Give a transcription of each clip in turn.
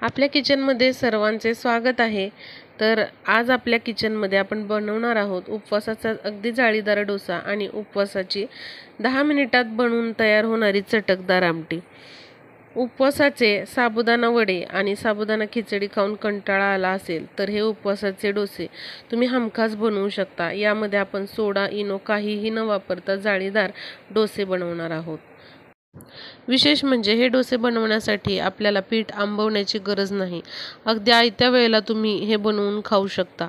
आपल्या किचनमध्ये सर्वांचे स्वागत आहे। तर आज आपल्या किचनमध्ये आपण बनवणार आहोत उपवासाचा अगदी जाळीदार डोसा आणि उपवासाची 10 मिनिटात बनवून तयार होणारी चटकदार आमटी। उपवासाचे साबुदाणा वडे आणि साबुदाणा खिचडी खाऊन कंटाळा आला असेल तर हे उपवासाचे डोसे तुम्ही हमखास बनवू शकता। यामध्ये आपण सोडा इनो काहीही न वापरता जाळीदार डोसे बनवणार आहोत। विशेष म्हणजे हे डोसे बनवण्यासाठी आपल्याला पीठ आंबवण्याची गरज नाही। अगदी आयत्या वेळेला तुम्ही हे बनवून खाऊ शकता।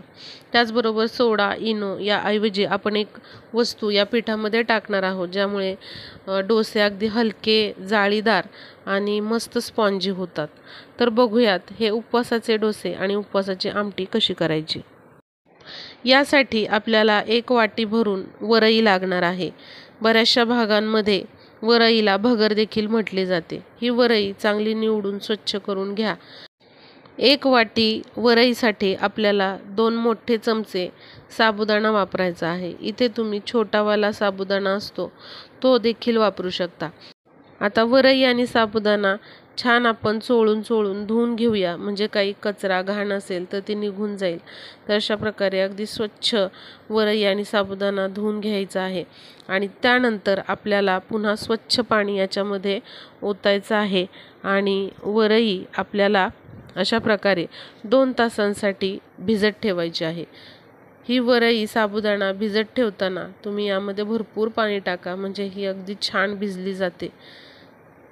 त्याचबरोबर सोडा इनो याऐवजी आपण एक वस्तू या पिठामध्ये टाकणार आहोत, ज्यामुळे डोसे अगदी हलके, जाळीदार आणि मस्त स्पॉन्जी होतात। तर बघूयात हे उपवासाचे डोसे आणि उपवासाची आमटी कशी करायची। यासाठी आपल्याला 1 वाटी भरून वरई लागणार आहे। बऱ्याचशा भागांमध्ये वरईला भगर देखील म्हटले जाते। ही वरई चांगली निवडून स्वच्छ करून घ्या। 1 वाटी वरईसाठी आपल्याला 2 मोठे चमचे साबुदाणा वापरायचा आहे। इथे तुम्ही छोटावाला साबुदाणा असतो तो देखील वापरू शकता। आता वरई आणि साबुदाणा छान आपण चोळून धुवून घेऊया, म्हणजे काही कचरा घाण असेल तर ते निघून जाईल। तर अशा प्रकारे अगदी स्वच्छ वरई आणि साबुदाणा धुवून घ्यायचा आहे आणि त्यानंतर आपल्याला पुन्हा स्वच्छ पाणी याच्यामध्ये ओतायचं आहे आणि वरई आपल्याला अशा प्रकारे 2 तासांसाठी भिजत ठेवायची आहे। ही वरई साबुदाणा भिजत ठेवताना तुम्ही यामध्ये भरपूर पाणी टाका, म्हणजे ही अगदी छान भिजली जाते।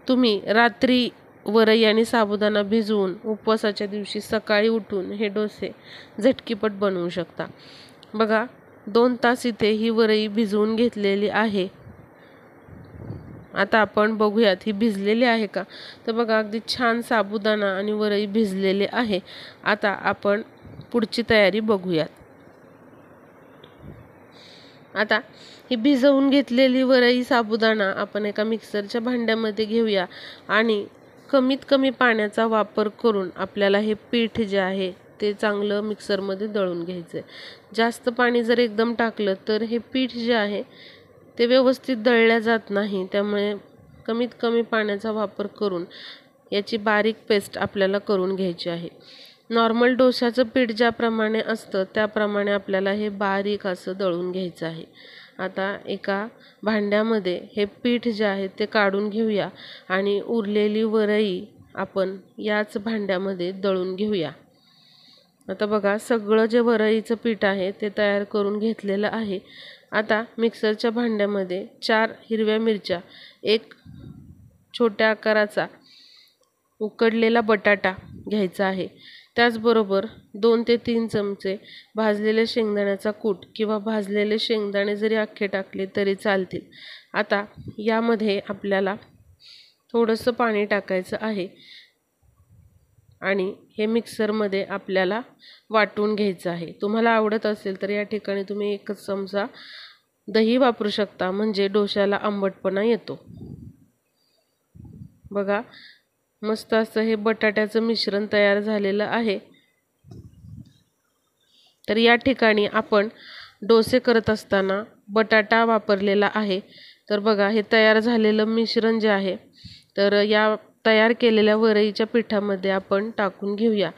तुम्ही रात्री वरई आणि साबुदाणा भिजवून उपवासाच्या दिवशी सकाळी उठून हे डोसे झटकीपट बनवू शकता। बघा 2 तास इथे ही वरई भिजवून घेतलेली आहे। आता आपण बघूयात ही भिजलेली आहे का। तर बघा अगदी छान साबुदाणा आणि वरई भिजलेले आहे। आता आपण पुढची तयारी बघूयात। आता ही भिजवून घेतलेली वरई साबुदाणा आपण एका मिक्सरच्या भांड्यामध्ये घेऊया आणि कमीत कमी पाण्याचा वापर करून आपल्याला हे पीठ जे आहे ते चांगलं मिक्सरमध्ये दळून घ्यायचं आहे। जास्त पाणी जर एकदम टाकलं तर हे पीठ जे आहे ते व्यवस्थित दळल्या जात नाही। त्यामुळे कमीत कमी पाण्याचा वापर करून याची बारीक पेस्ट आपल्याला करून घ्यायची आहे। नॉर्मल डोशाचं पीठ ज्याप्रमाणे असतं त्याप्रमाणे आपल्याला हे बारीक असं दळून घ्यायचं आहे। आता एका भांड्यामध्ये हे पीठ जे आहे ते काढून घेऊया आणि उरलेली वरई आपण याच भांड्यामध्ये दळून घेऊया। आता बघा सगळं जे वरईचं पीठ आहे ते तयार करून घेतलेलं आहे। आता मिक्सरच्या भांड्यामध्ये 4 हिरव्या मिरच्या, 1 छोट्या आकाराचा उकडलेला बटाटा घ्यायचा आहे। त्याचबरोबर 2 ते 3 चमचे भाजलेले शेंगदाण्याचा कूट किंवा भाजलेले शेंगदाणे जरी अख्खे टाकले तरी चालतील। आता यामध्ये आपल्याला थोडंसं पाणी टाकायचं आहे आणि हे मिक्सरमध्ये आपल्याला वाटून घ्यायचं आहे। तुम्हाला आवडत असेल तर या ठिकाणी तुम्ही 1 चमचा दही वापरू शकता, म्हणजे डोशाला आंबटपणा येतो। बघा मस्त असं हे बटाट्याचं मिश्रण तयार झालेलं आहे। तर या ठिकाणी आपण डोसे करत असताना बटाटा वापरलेला आहे। तर बघा हे तयार झालेलं मिश्रण जे आहे तर या तयार केलेल्या वरईच्या पिठामध्ये आपण टाकून घेऊया।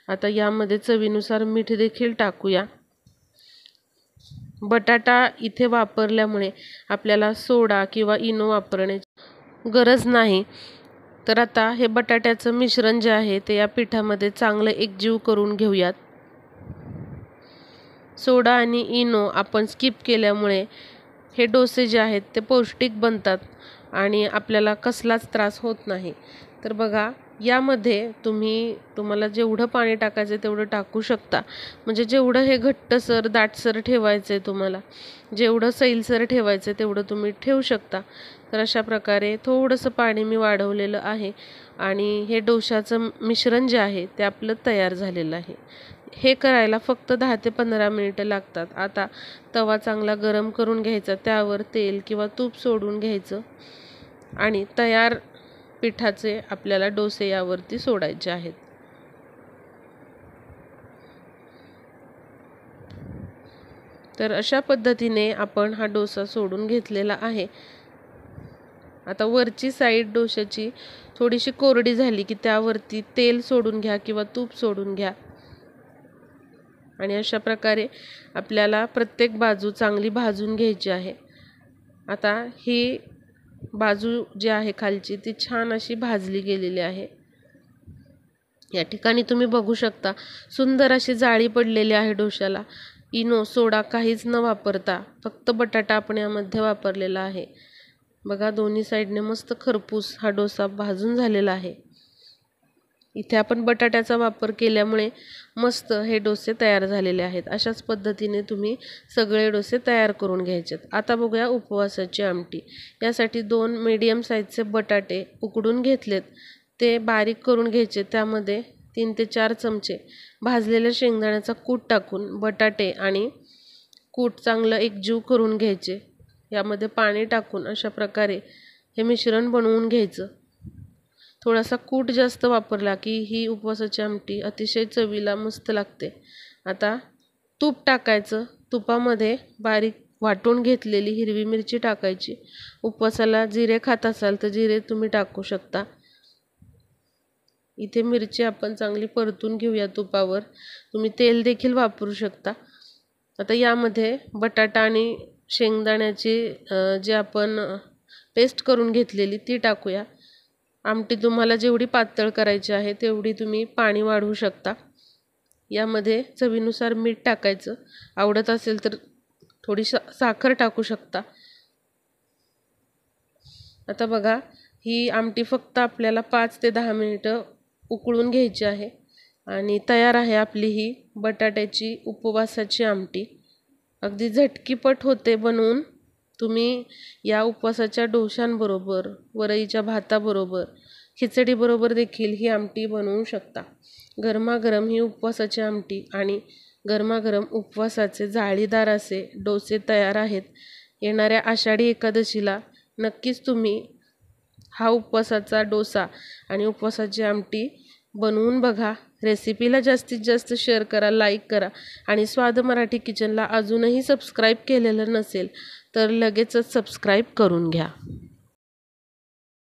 आता यामध्ये चवीनुसार मीठ देखील टाकूया। बटाटा इथे वापरल्यामुळे आपल्याला सोडा किंवा इनो वापरण्याची गरज नाही। तर आता हे बटाट्याचं मिश्रण जे आहे ते या पिठामध्ये चांगलं एकजीव करून घेऊयात। सोडा आणि इनो आपण स्किप केल्यामुळे हे डोसे जे आहेत ते पौष्टिक बनतात आणि आपल्याला कसलाच त्रास होत नाही। तर बघा यामध्ये तुम्हाला जेवढं पाणी टाकायचं तेवढं टाकू शकता, म्हणजे जेवढं हे घट्टसर दाटसर ठेवायचं आहे, तुम्हाला जेवढं सैलसर ठेवायचं तेवढं तुम्ही ठेवू शकता। तर अशा प्रकारे थोडंसं पाणी मी वाढवलेलं आहे आणि हे डोशाचं मिश्रण जे आहे ते आपलं तयार झालेलं आहे। हे करायला फक्त 10 ते 15 मिनिटं लागतात। आता तवा चांगला गरम करून घ्यायचा, त्यावर तेल किंवा तूप सोडून घ्यायचं आणि तयार पिठाचे आपल्याला डोसे यावरती सोडायचे आहेत। तर अशा पद्धतीने आपण हा डोसा सोडून घेतलेला आहे। आता वरची साईड डोशाची थोडीशी कोरडी झाली की त्यावरती तेल सोडून घ्या किंवा तूप सोडून घ्या आणि अशा प्रकारे आपल्याला प्रत्येक बाजू चांगली भाजून घ्यायची आहे। आता ही बाजू जी आहे खालची ती छान अशी भाजली गेलेली आहे। या ठिकाणी तुम्ही बघू शकता सुंदर अशी जाळी पडलेली आहे डोशाला। इनो सोडा काहीच न वापरता फक्त बटाटा आपण यामध्ये वापरलेला आहे। बघा दोन्ही साईडने मस्त खरपूस हा डोसा भाजून झालेला आहे। इथे आपण बटाट्याचा वापर केल्यामुळे मस्त हे डोसे तयार झालेले आहेत। अशाच पद्धतीने तुम्ही सगळे डोसे तयार करून घ्यायचेत। आता बघूया उपवासाची आमटी। यासाठी 2 मीडियम साईजचे बटाटे उकडून घेतलेत, ते बारीक करून घ्यायचे। त्यामध्ये 3 ते 4 चमचे भाजलेल्या शेंगदाण्याचा कूट टाकून बटाटे आणि कूट चांगलं एकजीव करून घ्यायचे। यामध्ये पाणी टाकून अशा प्रकारे हे मिश्रण बनवून घ्यायचं। थोडासा कूट जास्त वापरला की ही उपवासाची आमटी अतिशय चवीला मस्त लागते। आता तूप टाकायचं। तुपामध्ये बारीक वाटून घेतलेली हिरवी मिरची टाकायची। उपवासाला जिरे खात असाल तर जिरे तुम्ही टाकू शकता। इथे मिरची आपण चांगली परतून घेऊया तुपावर। तुम्ही तेल देखील वापरू शकता। आता यामध्ये बटाटा आणि शेंगदाण्याची जे आपण पेस्ट करून घेतलेली ती टाकूया। आमटी तुम्हाला जेवढी पातळ करायची आहे तेवढी तुम्ही पाणी वाढवू शकता। यामध्ये चवीनुसार मीठ टाकायचं। आवडत असेल तर थोडी साखर टाकू शकता। आता बघा ही आमटी फक्त आपल्याला 5 ते 10 मिनिटं उकळून घ्यायची आहे आणि तयार आहे आपली ही बटाट्याची उपवासाची आमटी। अगदी झटकीपट होते बनवून। तुम्ही या उपवासाच्या डोशांबरोबर, वरईच्या भाताबरोबर, खिचडीबरोबर देखील ही आमटी बनवू शकता। गरमागरम ही उपवासाची आमटी आणि गरमागरम उपवासाचे जाळीदार असे डोसे तयार आहेत। येणाऱ्या आषाढी एकादशीला नक्कीच तुम्ही हा उपवासाचा डोसा आणि उपवासाची आमटी बनवून बघा। रेसिपीला जास्तीत जास्त शेअर करा, लाईक करा आणि स्वाद मराठी किचनला अजूनही सबस्क्राईब केलेलं नसेल तर लगेचच सबस्क्राईब करून घ्या।